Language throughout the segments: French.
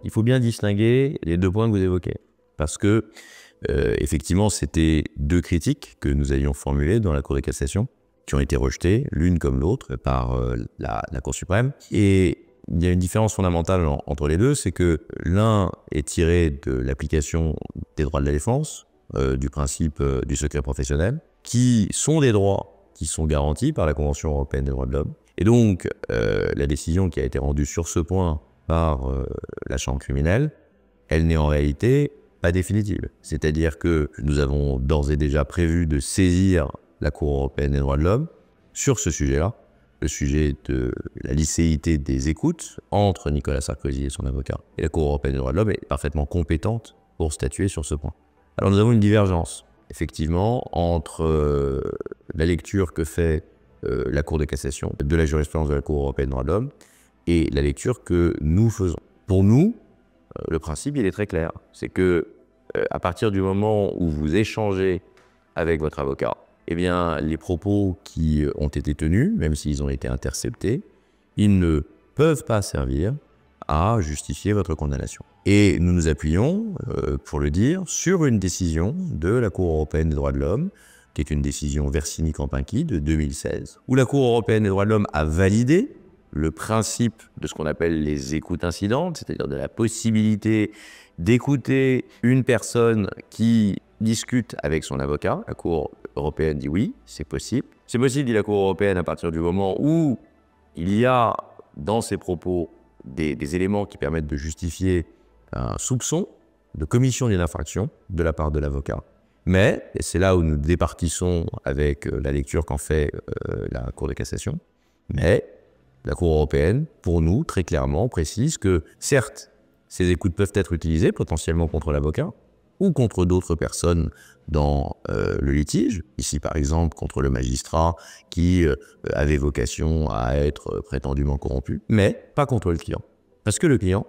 il faut bien distinguer les deux points que vous évoquez. Parce que, effectivement, c'était deux critiques que nous avions formulées dans la Cour de cassation, qui ont été rejetées, l'une comme l'autre, par la Cour suprême. Et il y a une différence fondamentale entre les deux, c'est que l'un est tiré de l'application des droits de la défense, du principe du secret professionnel, qui sont des droits qui sont garantis par la Convention européenne des droits de l'homme. Et donc, la décision qui a été rendue sur ce point par la Chambre criminelle, elle n'est en réalité pas définitive. C'est-à-dire que nous avons d'ores et déjà prévu de saisir la Cour européenne des droits de l'homme sur ce sujet-là, le sujet de la licéité des écoutes entre Nicolas Sarkozy et son avocat. Et la Cour européenne des droits de l'homme est parfaitement compétente pour statuer sur ce point. Alors nous avons une divergence, effectivement, entre la lecture que fait la Cour de cassation de la jurisprudence de la Cour européenne des droits de l'homme et la lecture que nous faisons. Pour nous, le principe, il est très clair. C'est que à partir du moment où vous échangez avec votre avocat, eh bien, les propos qui ont été tenus, même s'ils ont été interceptés, ils ne peuvent pas servir à justifier votre condamnation. Et nous nous appuyons, pour le dire, sur une décision de la Cour européenne des droits de l'homme, qui est une décision Versini-Campinki de 2016, où la Cour européenne des droits de l'homme a validé le principe de ce qu'on appelle les écoutes incidentes, c'est-à-dire de la possibilité d'écouter une personne qui discute avec son avocat. La Cour européenne dit oui, c'est possible. C'est possible, dit la Cour européenne, à partir du moment où il y a dans ses propos des éléments qui permettent de justifier un soupçon de commission d'une infraction de la part de l'avocat. Mais, et c'est là où nous départissons avec la lecture qu'en fait la Cour de cassation, mais la Cour européenne, pour nous, très clairement, précise que, certes, ces écoutes peuvent être utilisées potentiellement contre l'avocat ou contre d'autres personnes dans le litige, ici par exemple contre le magistrat qui avait vocation à être prétendument corrompu, mais pas contre le client. Parce que le client,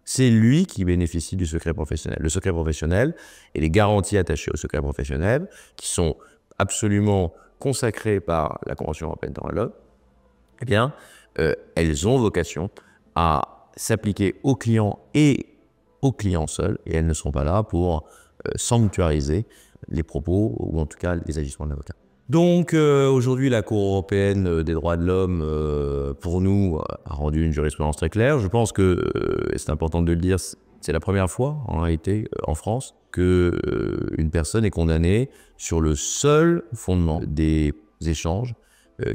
c'est lui qui bénéficie du secret professionnel. Le secret professionnel et les garanties attachées au secret professionnel, qui sont absolument consacrées par la Convention européenne des droits de l'homme, eh bien, elles ont vocation à s'appliquer aux clients et aux clients seuls, et elles ne sont pas là pour sanctuariser les propos, ou en tout cas les agissements de l'avocat. Donc aujourd'hui, la Cour européenne des droits de l'homme, pour nous, a rendu une jurisprudence très claire. Je pense que, et c'est important de le dire, c'est la première fois, en réalité, en France, qu'une personne est condamnée sur le seul fondement des échanges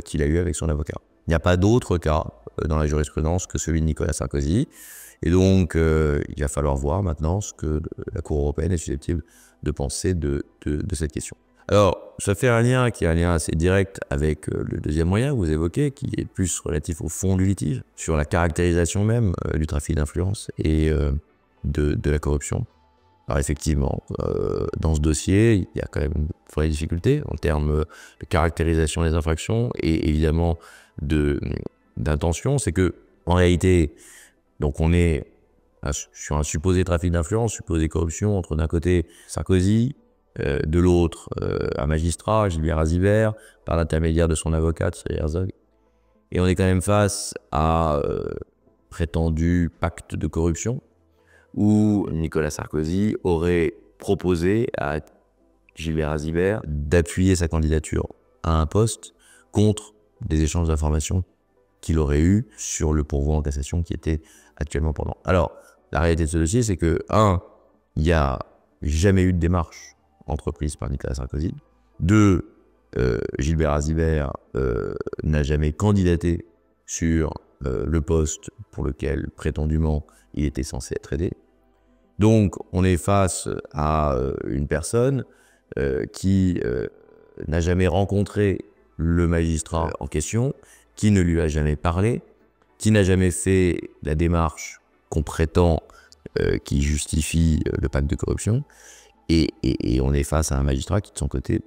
qu'il a eu avec son avocat. Il n'y a pas d'autre cas dans la jurisprudence que celui de Nicolas Sarkozy. Et donc, il va falloir voir maintenant ce que la Cour européenne est susceptible de penser de cette question. Alors, ça fait un lien qui est un lien assez direct avec le deuxième moyen que vous évoquez, qui est plus relatif au fond du litige, sur la caractérisation même du trafic d'influence et de la corruption. Alors effectivement, dans ce dossier, il y a quand même une vraie difficulté en termes de caractérisation des infractions et évidemment d'intention. C'est que, en réalité, donc on est sur un supposé trafic d'influence, supposé corruption entre d'un côté Sarkozy, de l'autre un magistrat, Gilbert Azibert, par l'intermédiaire de son avocat, Thierry Herzog. Et on est quand même face à prétendu pacte de corruption, où Nicolas Sarkozy aurait proposé à Gilbert Azibert d'appuyer sa candidature à un poste contre des échanges d'informations qu'il aurait eu sur le pourvoi en cassation qui était actuellement pendant. Alors, la réalité de ce dossier, c'est que, il n'y a jamais eu de démarche entreprise par Nicolas Sarkozy. 2, Gilbert Azibert n'a jamais candidaté sur le poste pour lequel prétendument il était censé être aidé. Donc, on est face à une personne qui n'a jamais rencontré le magistrat en question, qui ne lui a jamais parlé, qui n'a jamais fait la démarche qu'on prétend qui justifie le pacte de corruption. Et on est face à un magistrat qui, de son côté,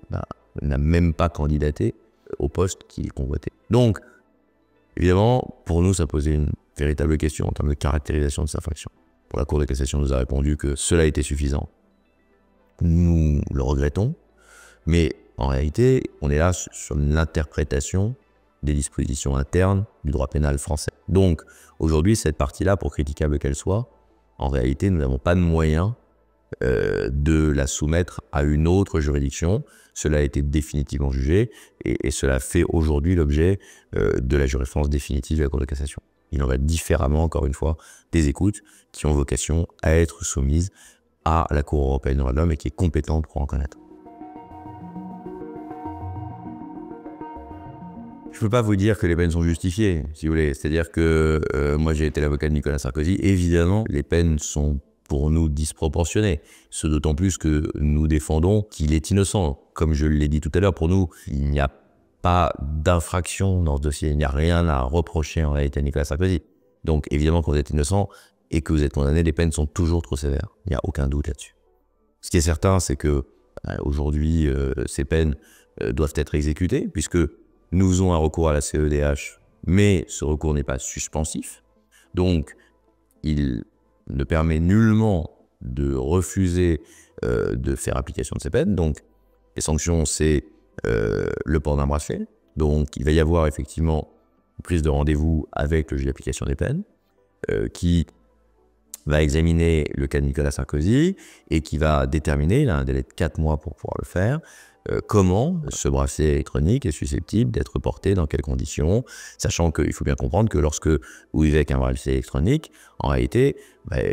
n'a même pas candidaté au poste qu'il convoitait. Donc, évidemment, pour nous, ça posait une véritable question en termes de caractérisation de cette infraction. Pour la Cour de cassation nous a répondu que cela était suffisant. Nous le regrettons, mais en réalité, on est là sur l'interprétation des dispositions internes du droit pénal français. Donc, aujourd'hui, cette partie-là, pour critiquable qu'elle soit, en réalité, nous n'avons pas de moyen de la soumettre à une autre juridiction. Cela a été définitivement jugé et cela fait aujourd'hui l'objet de la jurisprudence définitive de la Cour de cassation. Il en va différemment, encore une fois, des écoutes qui ont vocation à être soumises à la Cour européenne des droits de l'homme et qui est compétente pour en connaître. Je ne peux pas vous dire que les peines sont justifiées, si vous voulez. C'est-à-dire que moi, j'ai été l'avocat de Nicolas Sarkozy. Évidemment, les peines sont pour nous disproportionnées. Ce d'autant plus que nous défendons qu'il est innocent. Comme je l'ai dit tout à l'heure, pour nous, il n'y a pas d'infraction dans ce dossier. Il n'y a rien à reprocher en réalité à Nicolas Sarkozy. Donc, évidemment, quand vous êtes innocent et que vous êtes condamné, les peines sont toujours trop sévères. Il n'y a aucun doute là-dessus. Ce qui est certain, c'est que aujourd'hui, ces peines doivent être exécutées, puisque nous faisons un recours à la CEDH, mais ce recours n'est pas suspensif. Donc, il ne permet nullement de refuser de faire application de ces peines. Donc, les sanctions, c'est le port d'un bracelet. Donc, il va y avoir effectivement une prise de rendez-vous avec le juge d'application des peines, qui va examiner le cas de Nicolas Sarkozy et qui va déterminer, il a un délai de 4 mois pour pouvoir le faire, comment ce bracelet électronique est susceptible d'être porté, dans quelles conditions, sachant qu'il faut bien comprendre que lorsque vous vivez avec un bracelet électronique, en réalité,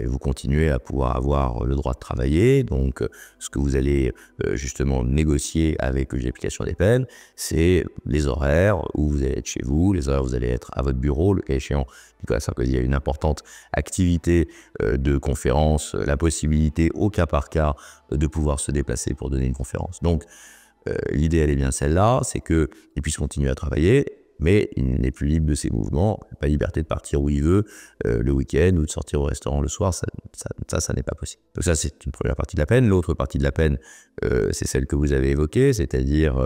vous continuez à pouvoir avoir le droit de travailler. Donc, ce que vous allez justement négocier avec le juge d'application des peines, c'est les horaires où vous allez être chez vous, les horaires où vous allez être à votre bureau. Le cas échéant, Nicolas Sarkozy a une importante activité de conférence, la possibilité au cas par cas de pouvoir se déplacer pour donner une conférence. Donc, l'idée, elle est bien celle-là, c'est qu'il puisse continuer à travailler, mais il n'est plus libre de ses mouvements, pas liberté de partir où il veut le week-end ou de sortir au restaurant le soir, ça n'est pas possible. Donc ça, c'est une première partie de la peine. L'autre partie de la peine, c'est celle que vous avez évoquée, c'est-à-dire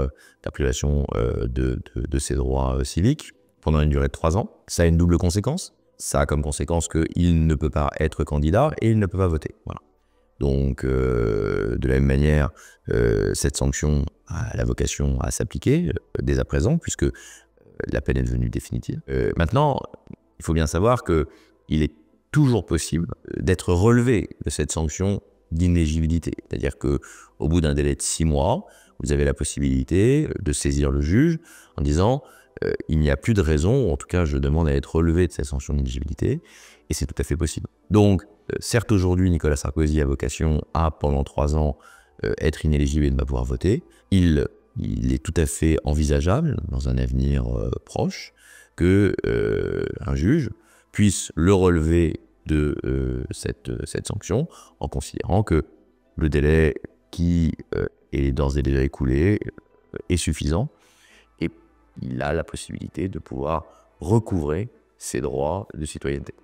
la privation de ses droits civiques pendant une durée de 3 ans. Ça a une double conséquence. Ça a comme conséquence qu'il ne peut pas être candidat et il ne peut pas voter. Voilà. Donc, de la même manière, cette sanction a la vocation à s'appliquer dès à présent, puisque la peine est devenue définitive. Maintenant, il faut bien savoir qu'il est toujours possible d'être relevé de cette sanction d'inéligibilité. C'est-à-dire qu'au bout d'un délai de 6 mois, vous avez la possibilité de saisir le juge en disant il n'y a plus de raison, ou en tout cas je demande à être relevé de cette sanction d'inéligibilité, et c'est tout à fait possible. Donc, certes, aujourd'hui, Nicolas Sarkozy a vocation à, pendant 3 ans, être inéligible et ne pas pouvoir voter. Il est tout à fait envisageable, dans un avenir proche, qu'un juge puisse le relever de cette sanction en considérant que le délai qui est d'ores et déjà écoulé est suffisant et il a la possibilité de pouvoir recouvrer ses droits de citoyenneté.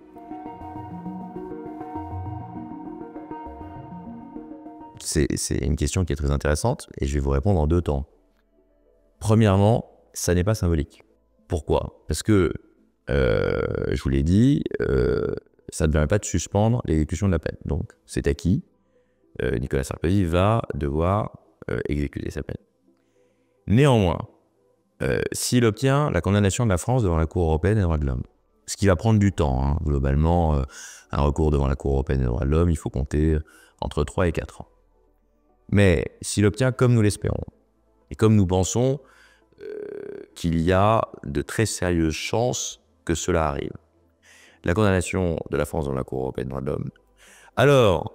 C'est une question qui est très intéressante et je vais vous répondre en 2 temps. Premièrement, ça n'est pas symbolique. Pourquoi? Parce que, je vous l'ai dit, ça ne permet pas de suspendre l'exécution de la peine. Donc, c'est acquis. Nicolas Sarkozy va devoir exécuter sa peine. Néanmoins, s'il obtient la condamnation de la France devant la Cour européenne des droits de l'homme, ce qui va prendre du temps, hein, globalement, un recours devant la Cour européenne des droits de l'homme, il faut compter entre 3 et 4 ans. Mais s'il obtient comme nous l'espérons, et comme nous pensons qu'il y a de très sérieuses chances que cela arrive, la condamnation de la France dans la Cour européenne des droits de l'homme, alors,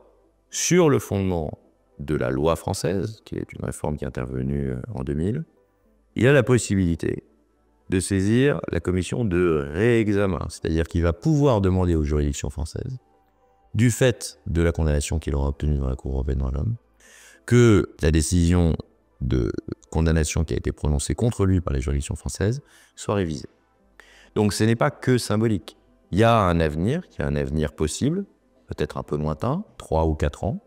sur le fondement de la loi française, qui est une réforme qui est intervenue en 2000, il a la possibilité de saisir la commission de réexamen, c'est-à-dire qu'il va pouvoir demander aux juridictions françaises, du fait de la condamnation qu'il aura obtenue dans la Cour européenne des droits de l'homme, que la décision de condamnation qui a été prononcée contre lui par les juridictions françaises soit révisée. Donc ce n'est pas que symbolique. Il y a un avenir possible, peut-être un peu lointain, 3 ou 4 ans,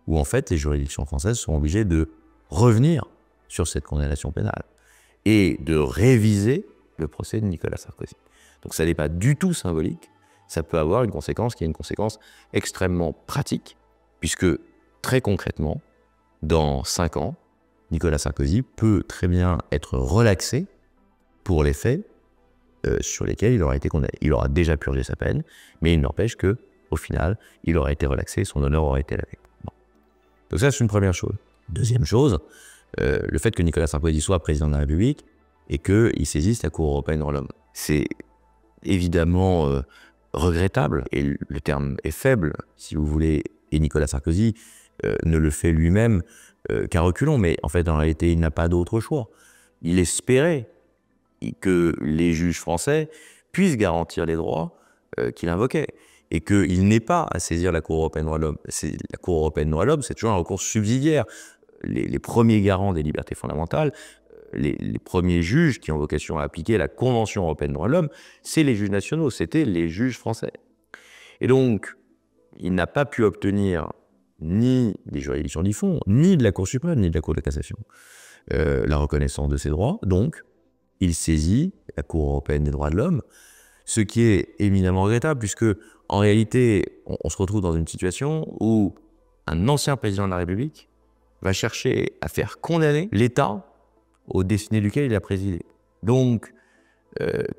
où en fait les juridictions françaises sont obligées de revenir sur cette condamnation pénale et de réviser le procès de Nicolas Sarkozy. Donc ça n'est pas du tout symbolique, ça peut avoir une conséquence qui est une conséquence extrêmement pratique, puisque très concrètement, dans 5 ans, Nicolas Sarkozy peut très bien être relaxé pour les faits sur lesquels il aura été condamné. Il aura déjà purgé sa peine, mais il n'empêche que au final, il aurait été relaxé, son honneur aurait été lavé. Bon. Donc ça, c'est une première chose. Deuxième chose, le fait que Nicolas Sarkozy soit président de la République et qu'il saisisse la Cour européenne des droits de l'homme. C'est évidemment regrettable, et le terme est faible, si vous voulez, et Nicolas Sarkozy ne le fait lui-même qu'à reculons, mais en fait, en réalité, il n'a pas d'autre choix. Il espérait que les juges français puissent garantir les droits qu'il invoquait, et qu'il n'ait pas à saisir la Cour européenne des droits de l'homme. La Cour européenne des droits de l'homme, c'est toujours un recours subsidiaire. Les premiers garants des libertés fondamentales, les premiers juges qui ont vocation à appliquer la Convention européenne des droits de l'homme, c'est les juges nationaux, c'était les juges français. Et donc, il n'a pas pu obtenir ni des juridictions du fond, ni de la Cour suprême, ni de la Cour de cassation, la reconnaissance de ses droits. Donc, il saisit la Cour européenne des droits de l'homme, ce qui est éminemment regrettable, puisque, en réalité, on se retrouve dans une situation où un ancien président de la République va chercher à faire condamner l'État aux destinées duquel il a présidé. Donc,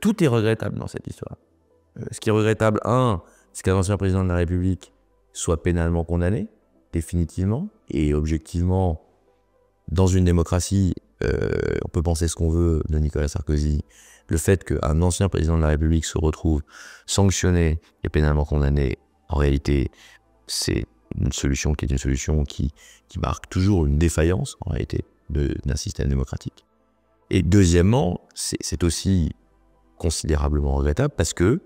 tout est regrettable dans cette histoire. Ce qui est regrettable, c'est qu'un ancien président de la République soit pénalement condamné, définitivement, et objectivement, dans une démocratie, on peut penser ce qu'on veut de Nicolas Sarkozy. Le fait qu'un ancien président de la République se retrouve sanctionné et pénalement condamné, en réalité, c'est une solution qui marque toujours une défaillance, en réalité, d'un système démocratique. Et deuxièmement, c'est aussi considérablement regrettable parce que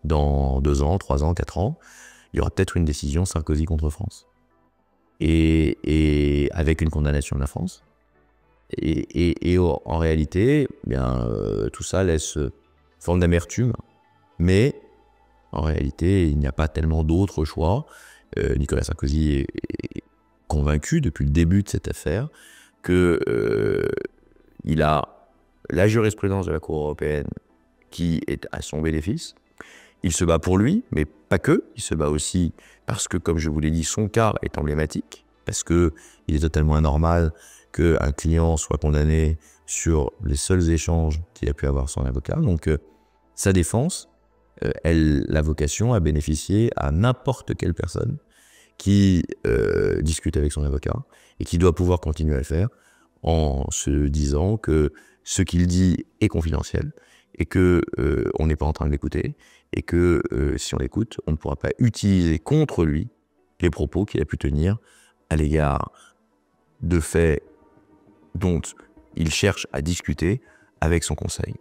dans 2 ans, 3 ans, 4 ans, il y aura peut-être une décision Sarkozy contre France. Et avec une condamnation de la France. Et en réalité, tout ça laisse forme d'amertume. Mais en réalité, il n'y a pas tellement d'autres choix. Nicolas Sarkozy est convaincu depuis le début de cette affaire qu'il a la jurisprudence de la Cour européenne qui est à son bénéfice. Il se bat pour lui, mais pas que. Il se bat aussi parce que, comme je vous l'ai dit, son cas est emblématique, parce qu'il est totalement anormal qu'un client soit condamné sur les seuls échanges qu'il a pu avoir son avocat. Donc, sa défense, elle a vocation à bénéficier à n'importe quelle personne qui discute avec son avocat et qui doit pouvoir continuer à le faire en se disant que ce qu'il dit est confidentiel et qu'on n'est pas en train de l'écouter et que si on l'écoute, on ne pourra pas utiliser contre lui les propos qu'il a pu tenir à l'égard de faits dont il cherche à discuter avec son conseil.